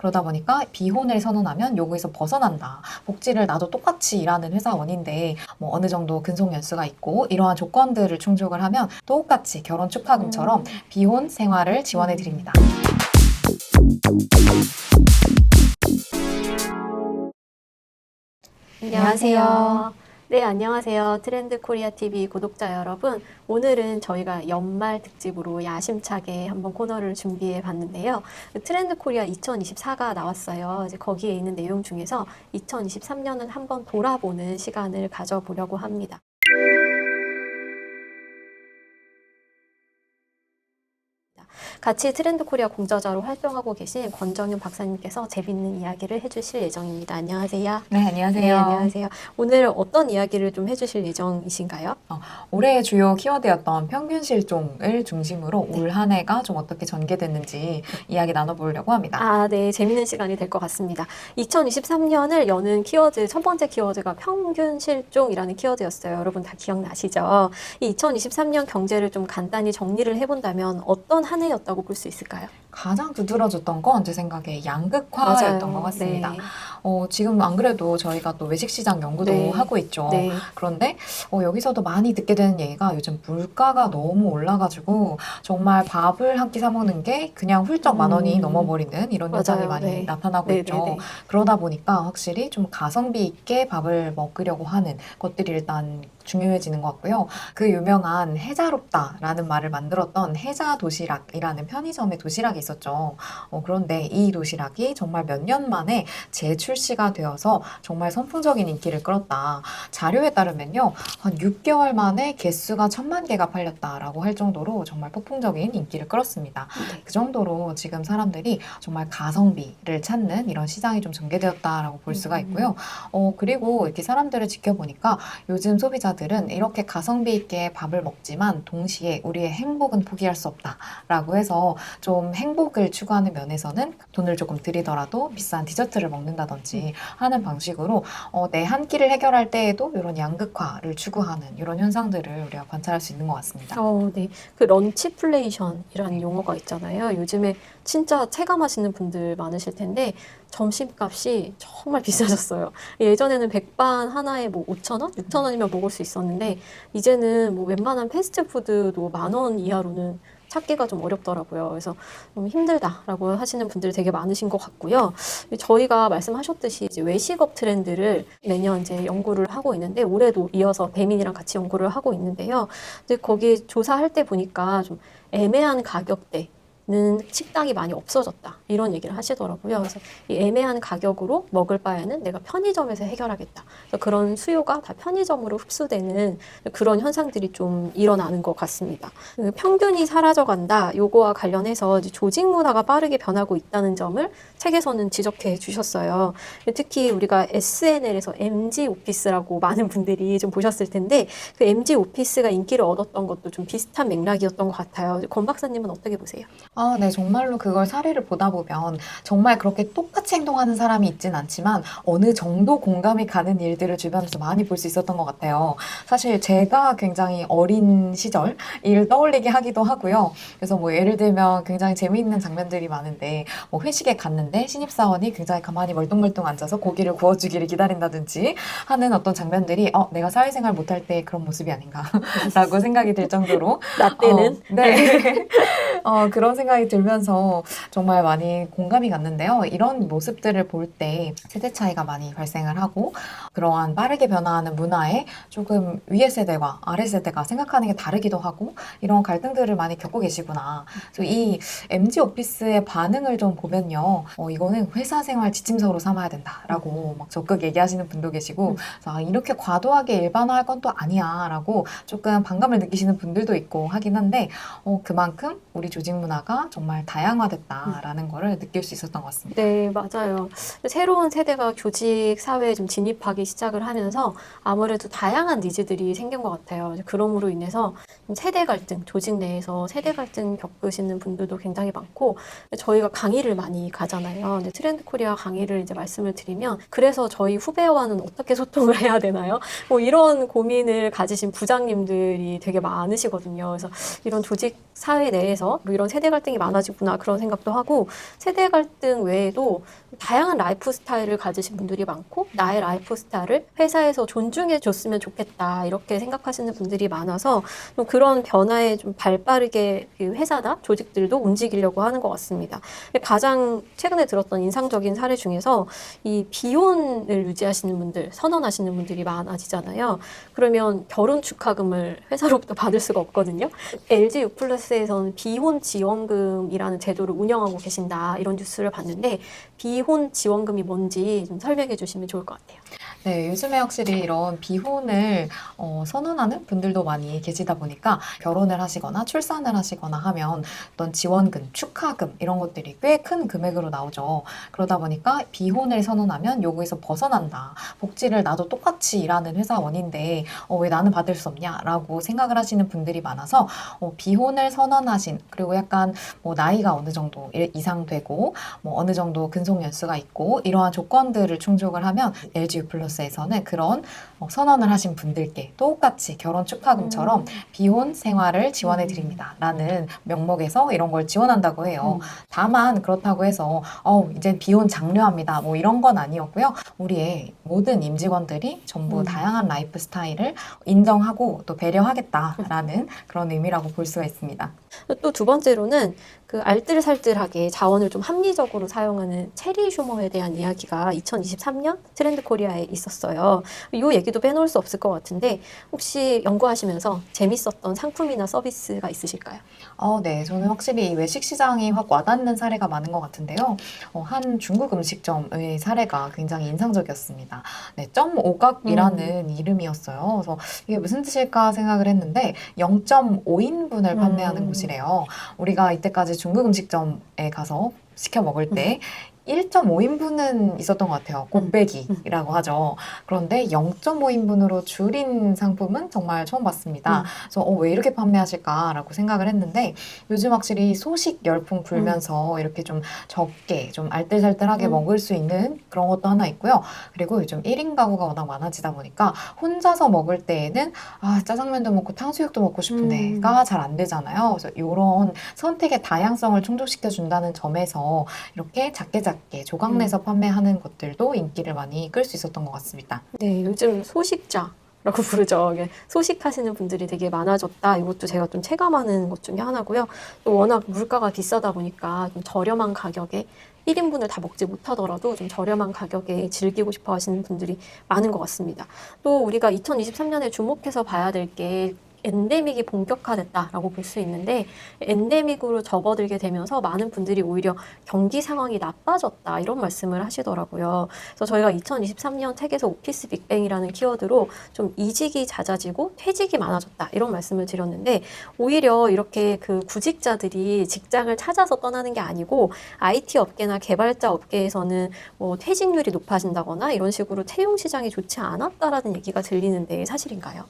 그러다 보니까 비혼을 선언하면 여기서 벗어난다. 복지를 나도 똑같이 일하는 회사원인데 뭐 어느 정도 근속 연수가 있고 이러한 조건들을 충족을 하면 똑같이 결혼 축하금처럼 비혼 생활을 지원해 드립니다. 안녕하세요. 네, 안녕하세요. 트렌드 코리아 TV 구독자 여러분. 오늘은 저희가 연말 특집으로 야심차게 한번 코너를 준비해 봤는데요. 트렌드 코리아 2024가 나왔어요. 이제 거기에 있는 내용 중에서 2023년은 한번 돌아보는 시간을 가져보려고 합니다. 같이 트렌드 코리아 공저자로 활동하고 계신 권정윤 박사님께서 재밌는 이야기를 해주실 예정입니다. 안녕하세요. 네, 안녕하세요. 네, 안녕하세요. 오늘 어떤 이야기를 좀 해주실 예정이신가요? 올해의 주요 키워드였던 평균 실종을 중심으로 네. 올 한 해가 좀 어떻게 전개됐는지 이야기 나눠보려고 합니다. 아, 네. 재밌는 시간이 될 것 같습니다. 2023년을 여는 키워드, 첫 번째 키워드가 평균 실종이라는 키워드였어요. 여러분 다 기억나시죠? 이 2023년 경제를 좀 간단히 정리를 해본다면 어떤 한 해였다고 볼 수 있을까요? 가장 두드러졌던 건 제 생각에 양극화였던 맞아요. 것 같습니다. 네. 지금 안 그래도 저희가 또 외식시장 연구도 네. 하고 있죠. 네. 그런데 여기서도 많이 듣게 되는 얘기가 요즘 물가가 너무 올라가지고 정말 밥을 한 끼 사 먹는 게 그냥 훌쩍 10,000원이 넘어버리는 이런 현상이 맞아요. 많이 네. 나타나고 네, 있죠. 네, 네. 그러다 보니까 확실히 좀 가성비 있게 밥을 먹으려고 하는 것들이 일단 중요해지는 것 같고요. 그 유명한 해자롭다라는 말을 만들었던 해자 도시락이라는 편의점의 도시락이 있었죠. 그런데 이 도시락이 정말 몇 년 만에 재출시가 되어서 정말 선풍적인 인기를 끌었다. 자료에 따르면요, 한 6개월 만에 개수가 10,000만 개가 팔렸다라고 할 정도로 정말 폭풍적인 인기를 끌었습니다. 네. 그 정도로 지금 사람들이 정말 가성비를 찾는 이런 시장이 좀 전개되었다라고 볼 수가 있고요. 그리고 이렇게 사람들을 지켜보니까 요즘 소비자들은 이렇게 가성비 있게 밥을 먹지만 동시에 우리의 행복은 포기할 수 없다라고 해서 좀 행복을 추구하는 면에서는 돈을 조금 들이더라도 비싼 디저트를 먹는다든지 하는 방식으로 내 한 끼를 해결할 때에도 이런 양극화를 추구하는 이런 현상들을 우리가 관찰할 수 있는 것 같습니다. 네. 그 런치플레이션이라는 용어가 있잖아요. 요즘에 진짜 체감하시는 분들 많으실 텐데 점심값이 정말 비싸졌어요. 예전에는 백반 하나에 뭐 5,000원, 6,000원이면 먹을 수 있었는데 이제는 뭐 웬만한 패스트푸드도 10,000원 이하로는 찾기가 좀 어렵더라고요. 그래서 좀 힘들다라고 하시는 분들이 되게 많으신 것 같고요. 저희가 말씀하셨듯이 이제 외식업 트렌드를 매년 이제 연구를 하고 있는데 올해도 이어서 배민이랑 같이 연구를 하고 있는데요. 이제 거기 조사할 때 보니까 좀 애매한 가격대 는 식당이 많이 없어졌다 이런 얘기를 하시더라고요. 그래서 이 애매한 가격으로 먹을 바에는 내가 편의점에서 해결하겠다. 그래서 그런 수요가 다 편의점으로 흡수되는 그런 현상들이 좀 일어나는 것 같습니다. 그 평균이 사라져간다. 요거와 관련해서 이제 조직 문화가 빠르게 변하고 있다는 점을 책에서는 지적해 주셨어요. 특히 우리가 SNL에서 MG 오피스라고 많은 분들이 좀 보셨을 텐데 그 MG 오피스가 인기를 얻었던 것도 좀 비슷한 맥락이었던 것 같아요. 권 박사님은 어떻게 보세요? 네, 정말로 그걸 사례를 보다 보면 정말 그렇게 똑같이 행동하는 사람이 있진 않지만 어느 정도 공감이 가는 일들을 주변에서 많이 볼 수 있었던 것 같아요. 사실 제가 굉장히 어린 시절 일을 떠올리게 하기도 하고요. 그래서 뭐 예를 들면 굉장히 재미있는 장면들이 많은데 뭐 회식에 갔는데 신입사원이 굉장히 가만히 멀뚱멀뚱 앉아서 고기를 구워주기를 기다린다든지 하는 어떤 장면들이 내가 사회생활 못할 때 그런 모습이 아닌가 라고 생각이 들 정도로 나 때는? 네. 그런 생각이 들면서 정말 많이 공감이 갔는데요. 이런 모습들을 볼 때 세대 차이가 많이 발생을 하고 그러한 빠르게 변화하는 문화에 조금 위의 세대와 아래 세대가 생각하는 게 다르기도 하고 이런 갈등들을 많이 겪고 계시구나. 그래서 이 MG 오피스의 반응을 좀 보면요. 이거는 회사 생활 지침서로 삼아야 된다라고 막 적극 얘기하시는 분도 계시고 그래서 이렇게 과도하게 일반화할 건 또 아니야 라고 조금 반감을 느끼시는 분들도 있고 하긴 한데 그만큼 우리 조직 문화가 정말 다양화됐다라는 거를 느낄 수 있었던 것 같습니다. 네, 맞아요. 새로운 세대가 조직 사회에 좀 진입하기 시작을 하면서 아무래도 다양한 니즈들이 생긴 것 같아요. 그럼으로 인해서 세대 갈등, 조직 내에서 세대 갈등 겪으시는 분들도 굉장히 많고 저희가 강의를 많이 가잖아요. 근데 트렌드 코리아 강의를 이제 말씀을 드리면 그래서 저희 후배와는 어떻게 소통을 해야 되나요? 뭐 이런 고민을 가지신 부장님들이 되게 많으시거든요. 그래서 이런 조직 사회 내에서 뭐 이런 세대 갈등 갈등이 많아지구나 그런 생각도 하고 세대 갈등 외에도 다양한 라이프 스타일을 가지신 분들이 많고 나의 라이프 스타일을 회사에서 존중해 줬으면 좋겠다 이렇게 생각하시는 분들이 많아서 좀 그런 변화에 좀 발빠르게 그 회사나 조직들도 움직이려고 하는 것 같습니다. 가장 최근에 들었던 인상적인 사례 중에서 이 비혼을 유지하시는 분들, 선언하시는 분들이 많아지잖아요. 그러면 결혼 축하금을 회사로부터 받을 수가 없거든요. LG U+에서는 비혼 지원금이라는 제도를 운영하고 계신다 이런 뉴스를 봤는데 비혼 지원금이 뭔지 좀 설명해 주시면 좋을 것 같아요. 네, 요즘에 확실히 이런 비혼을 선언하는 분들도 많이 계시다 보니까 결혼을 하시거나 출산을 하시거나 하면 어떤 지원금, 축하금 이런 것들이 꽤 큰 금액으로 나오죠. 그러다 보니까 비혼을 선언하면 여기서 벗어난다. 복지를 나도 똑같이 일하는 회사원인데 왜 나는 받을 수 없냐라고 생각을 하시는 분들이 많아서 비혼을 선언하신 그리고 약간 뭐 나이가 어느 정도 이상 되고 뭐 어느 정도 근속 연수가 있고 이러한 조건들을 충족을 하면 LG U+에서는 그런 선언을 하신 분들께 똑같이 결혼 축하금처럼 비혼 생활을 지원해 드립니다. 라는 명목에서 이런 걸 지원한다고 해요. 다만 그렇다고 해서 이제 비혼 장려합니다. 뭐 이런 건 아니었고요. 우리의 모든 임직원들이 전부 다양한 라이프 스타일을 인정하고 또 배려하겠다라는 그런 의미라고 볼 수가 있습니다. 또 두 번째로는 그 알뜰살뜰하게 자원을 좀 합리적으로 사용하는 체리 휴머에 대한 이야기가 2023년 트렌드 코리아에 있었어요. 이 얘기도 빼놓을 수 없을 것 같은데 혹시 연구하시면서 재밌었던 상품이나 서비스가 있으실까요? 네. 저는 확실히 이 외식 시장이 확 와닿는 사례가 많은 것 같은데요. 한 중국 음식점의 사례가 굉장히 인상적이었습니다. 네, 점오각이라는 이름이었어요. 그래서 이게 무슨 뜻일까 생각을 했는데 0.5인분을 판매하는 곳이래요. 우리가 이때까지 중국 음식점에 가서 시켜 먹을 때 1.5인분은 있었던 것 같아요. 곱빼기라고 하죠. 그런데 0.5인분으로 줄인 상품은 정말 처음 봤습니다. 그래서 왜 이렇게 판매하실까라고 생각을 했는데 요즘 확실히 소식 열풍 불면서 이렇게 좀 적게 좀 알뜰살뜰하게 먹을 수 있는 그런 것도 하나 있고요. 그리고 요즘 1인 가구가 워낙 많아지다 보니까 혼자서 먹을 때에는 짜장면도 먹고 탕수육도 먹고 싶은데가 잘 안 되잖아요. 그래서 이런 선택의 다양성을 충족시켜 준다는 점에서 이렇게 작게 조각 내서 판매하는 것들도 인기를 많이 끌 수 있었던 것 같습니다. 네, 요즘 소식자라고 부르죠. 이게 소식하시는 분들이 되게 많아졌다. 이것도 제가 좀 체감하는 것 중에 하나고요. 또 워낙 물가가 비싸다 보니까 좀 저렴한 가격에 1인분을 다 먹지 못하더라도 좀 저렴한 가격에 즐기고 싶어 하시는 분들이 많은 것 같습니다. 또 우리가 2023년에 주목해서 봐야 될 게 엔데믹이 본격화됐다라고 볼 수 있는데 엔데믹으로 접어들게 되면서 많은 분들이 오히려 경기 상황이 나빠졌다 이런 말씀을 하시더라고요. 그래서 저희가 2023년 책에서 오피스 빅뱅이라는 키워드로 좀 이직이 잦아지고 퇴직이 많아졌다 이런 말씀을 드렸는데 오히려 이렇게 그 구직자들이 직장을 찾아서 떠나는 게 아니고 IT 업계나 개발자 업계에서는 뭐 퇴직률이 높아진다거나 이런 식으로 채용 시장이 좋지 않았다라는 얘기가 들리는데 사실인가요?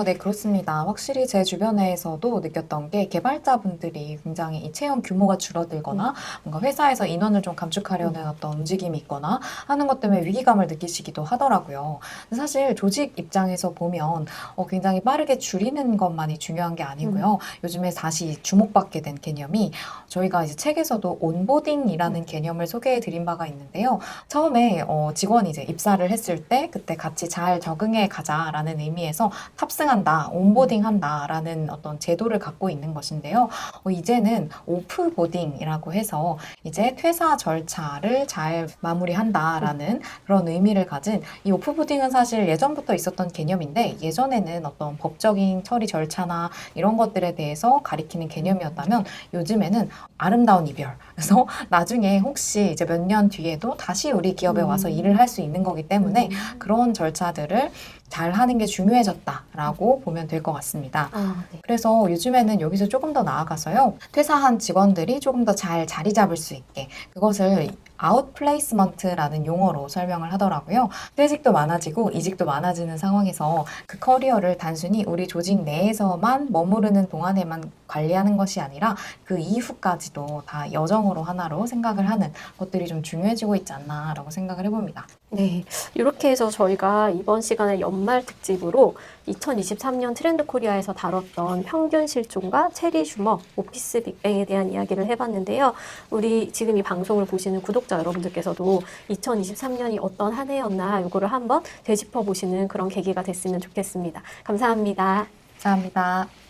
네, 그렇습니다. 확실히 제 주변에서도 느꼈던 게 개발자분들이 굉장히 이 채용 규모가 줄어들거나 뭔가 회사에서 인원을 좀 감축하려는 어떤 움직임이 있거나 하는 것 때문에 위기감을 느끼시기도 하더라고요. 근데 사실 조직 입장에서 보면 굉장히 빠르게 줄이는 것만이 중요한 게 아니고요. 요즘에 다시 주목받게 된 개념이 저희가 이제 책에서도 온보딩이라는 개념을 소개해 드린 바가 있는데요. 처음에 직원이 이제 입사를 했을 때 그때 같이 잘 적응해 가자라는 의미에서 탑승한다, 온보딩한다라는 어떤 제도를 갖고 있는 것인데요. 이제는 오프보딩이라고 해서 이제 퇴사 절차를 잘 마무리한다라는 그런 의미를 가진 이 오프보딩은 사실 예전부터 있었던 개념인데 예전에는 어떤 법적인 처리 절차나 이런 것들에 대해서 가리키는 개념이었다면 요즘에는 아름다운 이별. 그래서 나중에 혹시 이제 몇 년 뒤에도 다시 우리 기업에 와서 일을 할 수 있는 거기 때문에 그런 절차들을 잘 하는 게 중요해졌다라고 보면 될 것 같습니다. 네. 그래서 요즘에는 여기서 조금 더 나아가서요. 퇴사한 직원들이 조금 더 잘 자리 잡을 수 있게 그것을 아웃플레이스먼트라는 용어로 설명을 하더라고요. 퇴직도 많아지고 이직도 많아지는 상황에서 그 커리어를 단순히 우리 조직 내에서만 머무르는 동안에만 관리하는 것이 아니라 그 이후까지도 다 여정으로 하나로 생각을 하는 것들이 좀 중요해지고 있지 않나라고 생각을 해봅니다. 네, 이렇게 해서 저희가 이번 시간에 연말 특집으로 2023년 트렌드 코리아에서 다뤘던 평균 실종과 체리 슈머, 오피스 빅뱅에 대한 이야기를 해봤는데요. 우리 지금 이 방송을 보시는 구독자 여러분들께서도 2023년이 어떤 한 해였나 요거를 한번 되짚어 보시는 그런 계기가 됐으면 좋겠습니다. 감사합니다. 감사합니다.